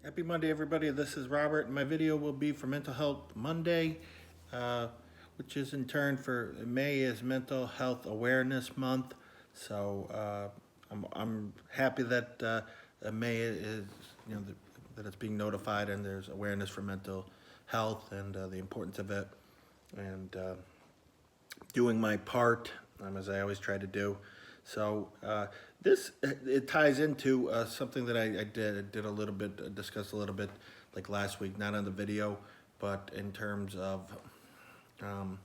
Happy Monday, everybody. This is Robert, and my video will be for Mental Health Monday, uh, which is in turn for May is Mental Health Awareness Month. So I'm happy that May is, that it's being notified and there's awareness for mental health and the importance of it, and doing my part, as I always try to do. So this it ties into something that I did a little bit, discussed a little bit like last week, not on the video, but in terms of um,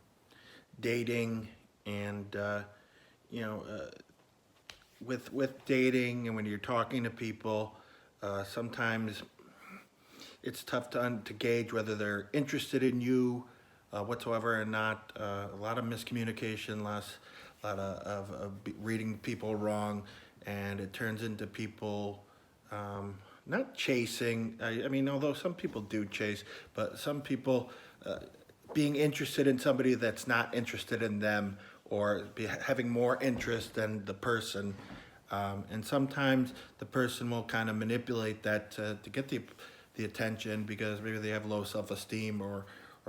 dating and with dating and when you're talking to people, sometimes it's tough to gauge whether they're interested in you whatsoever or not. A lot of miscommunication, a lot of reading people wrong, and it turns into people not chasing. I mean, although some people do chase, but some people being interested in somebody that's not interested in them, or having more interest than the person. And sometimes the person will kind of manipulate that to get the attention because maybe they have low self-esteem, or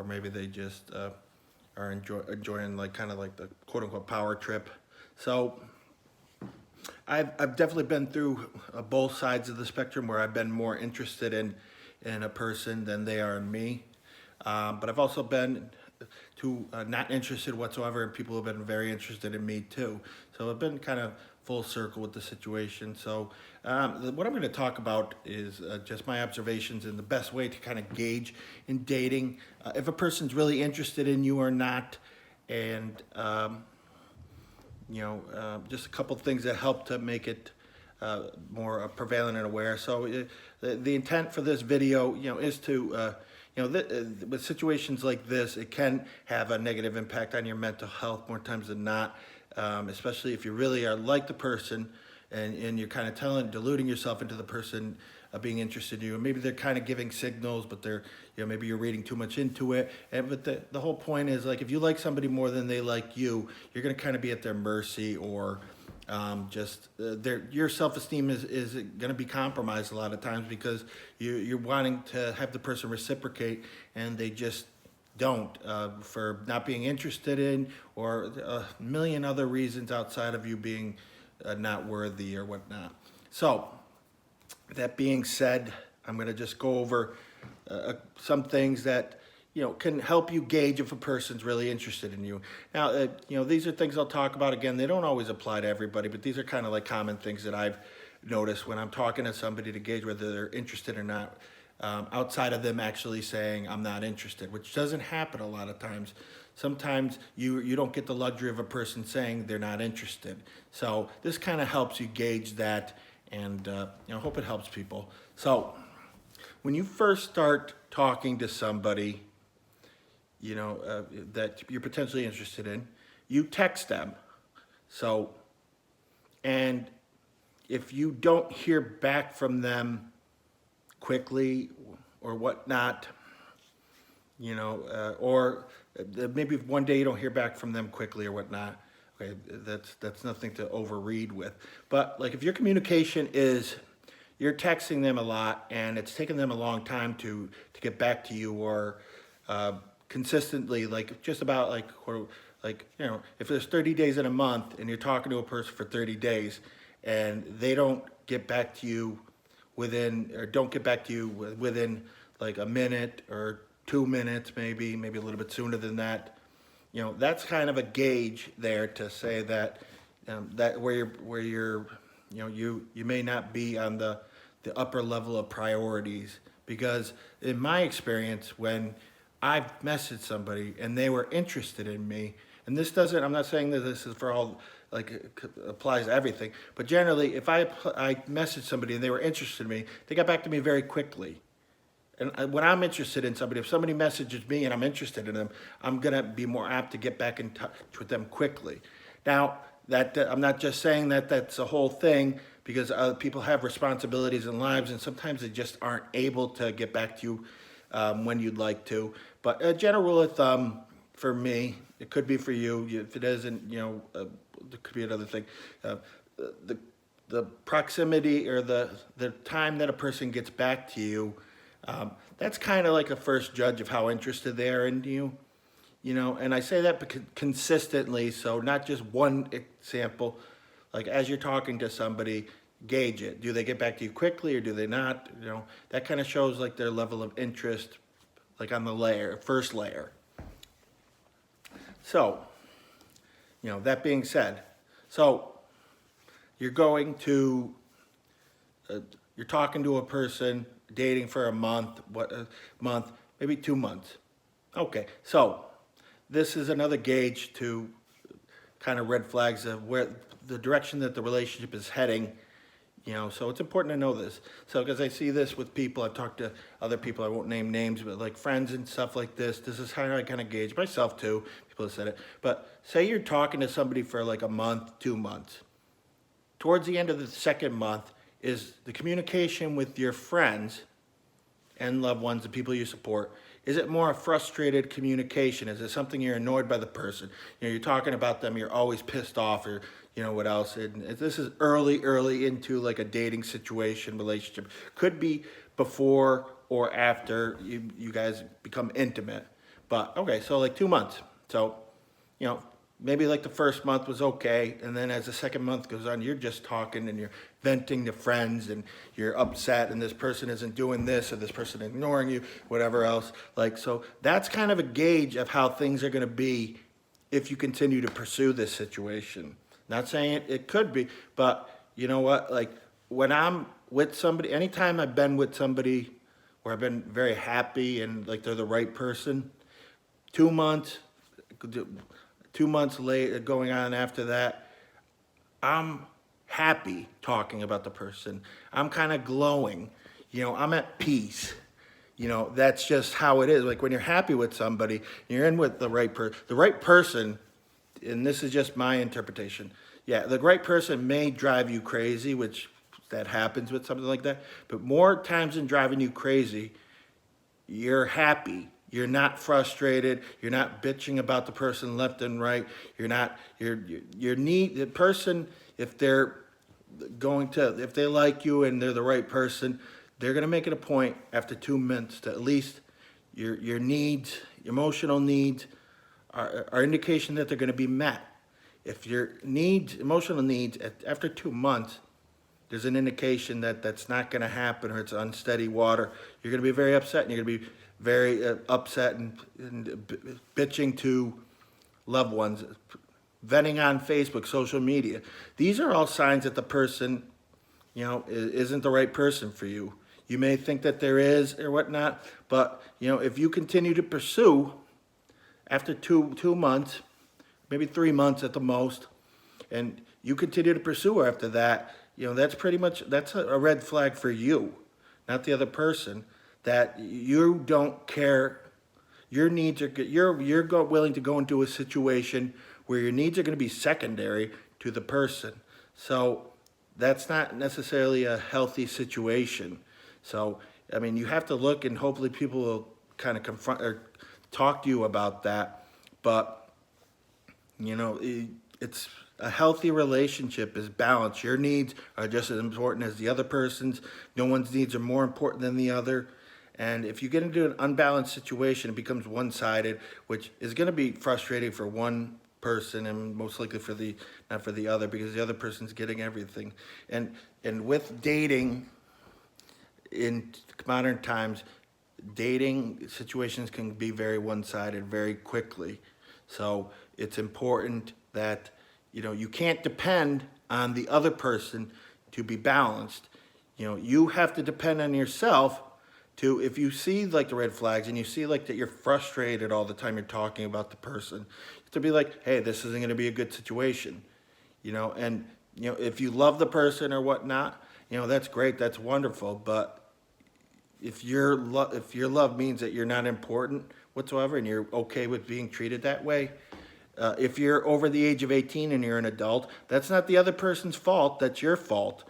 maybe they just are enjoying like kind of like the quote unquote power trip. So I've definitely been through both sides of the spectrum where I've been more interested in a person than they are in me. But I've also been to not interested whatsoever, and people have been very interested in me too. So I've been kind of full circle with the situation. So what I'm going to talk about is just my observations and the best way to kind of gauge in dating if a person's really interested in you or not, and just a couple of things that help to make it more prevalent and aware. So the intent for this video, is to with situations like this, it can have a negative impact on your mental health more times than not, especially if you really are like the person and you're kind of deluding yourself into the person being interested in you. And maybe they're kind of giving signals, but they're, maybe you're reading too much into it. But the whole point is, like, if you like somebody more than they like you, you're going to kind of be at their mercy, or your self-esteem is going to be compromised a lot of times because you're wanting to have the person reciprocate, and they just don't, for not being interested in, or a million other reasons outside of you being not worthy or whatnot. So that being said, I'm going to just go over some things that can help you gauge if a person's really interested in you. Now, these are things I'll talk about. Again, they don't always apply to everybody, but these are kind of like common things that I've noticed when I'm talking to somebody to gauge whether they're interested or not, outside of them actually saying I'm not interested, which doesn't happen a lot of times. Sometimes you don't get the luxury of a person saying they're not interested. So this kind of helps you gauge that, and hope it helps people. So when you first start talking to somebody, that you're potentially interested in, you text them. So, and if you don't hear back from them quickly or whatnot, or maybe one day you don't hear back from them quickly or whatnot, okay, that's nothing to overread with. But like, if your communication is, you're texting them a lot and it's taken them a long time to get back to you, or consistently, like just about if there's 30 days in a month and you're talking to a person for 30 days and they don't get back to you within like a minute or 2 minutes, maybe a little bit sooner than that, that's kind of a gauge there to say that that where you're you may not be on the upper level of priorities. Because in my experience, when I've messaged somebody and they were interested in me, and I'm not saying that this is for all, like it applies to everything, but generally, if I messaged somebody and they were interested in me, they got back to me very quickly. And when I'm interested in somebody, if somebody messages me and I'm interested in them, I'm gonna be more apt to get back in touch with them quickly. Now, I'm not just saying that that's a whole thing, because people have responsibilities and lives, and sometimes they just aren't able to get back to you when you'd like to. But a general rule of thumb for me, it could be for you. If it isn't, there could be another thing. The the proximity or the time that a person gets back to you, that's kind of like a first judge of how interested they are in you. And I say that consistently, so not just one example. Like as you're talking to somebody, gauge it. Do they get back to you quickly or do they not? That kind of shows like their level of interest, like on the first layer. So, that being said, so you're going to, you're talking to a person, dating for a month, maybe 2 months. Okay, so this is another gauge to kind of red flags of where the direction that the relationship is heading. So it's important to know this. So because I see this with people, I've talked to other people, I won't name names, but like friends and stuff like this. This is how I kind of gauge myself too. People have said it. But say you're talking to somebody for like a month, 2 months. Towards the end of the second month, is the communication with your friends and loved ones, the people you support, is it more a frustrated communication? Is it something you're annoyed by the person? You're talking about them, you're always pissed off, or what else? And this is early into like a dating situation, relationship. Could be before or after you guys become intimate. But okay, so like 2 months. So, maybe like the first month was okay, and then as the second month goes on, you're just talking and you're venting to friends and you're upset and this person isn't doing this or this person ignoring you, whatever else. So that's kind of a gauge of how things are going to be if you continue to pursue this situation. Not saying it could be, but you know what? Like when I'm with somebody, anytime I've been with somebody where I've been very happy and like they're the right person, 2 months, 2 months later, going on after that, I'm happy talking about the person. I'm kind of glowing. I'm at peace. That's just how it is. Like when you're happy with somebody, you're in with the right person, and this is just my interpretation. Yeah, the right person may drive you crazy, which that happens with something like that. But more times than driving you crazy, you're happy. You're not frustrated. You're not bitching about the person left and right. The person, if they like you and they're the right person, they're going to make it a point after 2 months to at least your needs, emotional needs are indication that they're going to be met. If your emotional needs after 2 months, there's an indication that that's not going to happen or it's unsteady water, you're going to be very upset and you're going to be very upset and bitching to loved ones, venting on Facebook, social media. These are all signs that the person, isn't the right person for you. You may think that there is or whatnot, but, if you continue to pursue after 2 months, maybe 3 months at the most, and you continue to pursue her after that, that's a red flag for you, not the other person. That you don't care, your needs are good. You're willing to go into a situation where your needs are going to be secondary to the person. So that's not necessarily a healthy situation. So you have to look, and hopefully people will kind of confront or talk to you about that. But it's a healthy relationship is balanced. Your needs are just as important as the other person's. No one's needs are more important than the other. And if you get into an unbalanced situation, it becomes one-sided, which is going to be frustrating for one person and most likely not for the other, because the other person's getting everything. And with dating in modern times, dating situations can be very one-sided very quickly. So it's important that you can't depend on the other person to be balanced. You have to depend on yourself. If you see like the red flags and you see like that you're frustrated all the time you're talking about the person, to be like, hey, this isn't going to be a good situation, and if you love the person or whatnot, that's great, that's wonderful. But if your love means that you're not important whatsoever and you're okay with being treated that way, if you're over the age of 18 and you're an adult, that's not the other person's fault, that's your fault.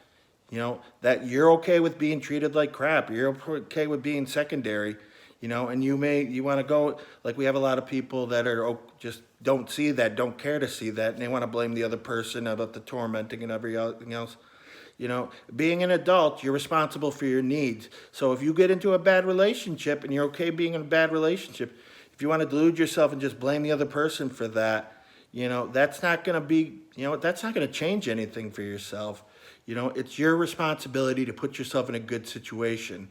That you're okay with being treated like crap. You're okay with being secondary, and you want to go, like we have a lot of people that are just don't see that, don't care to see that, and they want to blame the other person about the tormenting and everything else. You know, being an adult, you're responsible for your needs. So if you get into a bad relationship and you're okay being in a bad relationship, if you want to delude yourself and just blame the other person for that, you know, that's not going to be, you know, that's not going to change anything for yourself. You know, it's your responsibility to put yourself in a good situation.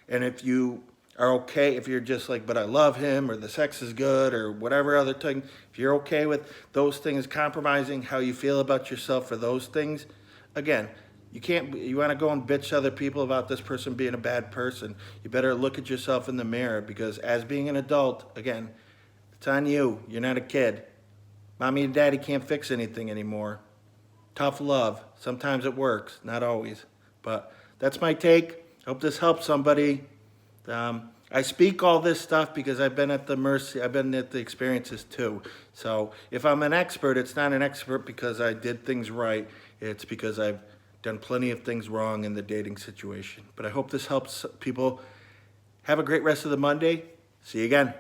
And if you are okay, if you're just like, but I love him, or the sex is good, or whatever other thing, if you're okay with those things compromising how you feel about yourself for those things, again, you want to go and bitch to other people about this person being a bad person. You better look at yourself in the mirror, because as being an adult, again, it's on you. You're not a kid. Mommy and daddy can't fix anything anymore. Tough love. Sometimes it works, not always. But that's my take. Hope this helps somebody. I speak all this stuff because I've been at the experiences too. So if I'm an expert, it's not an expert because I did things right. It's because I've done plenty of things wrong in the dating situation. But I hope this helps people. Have a great rest of the Monday. See you again.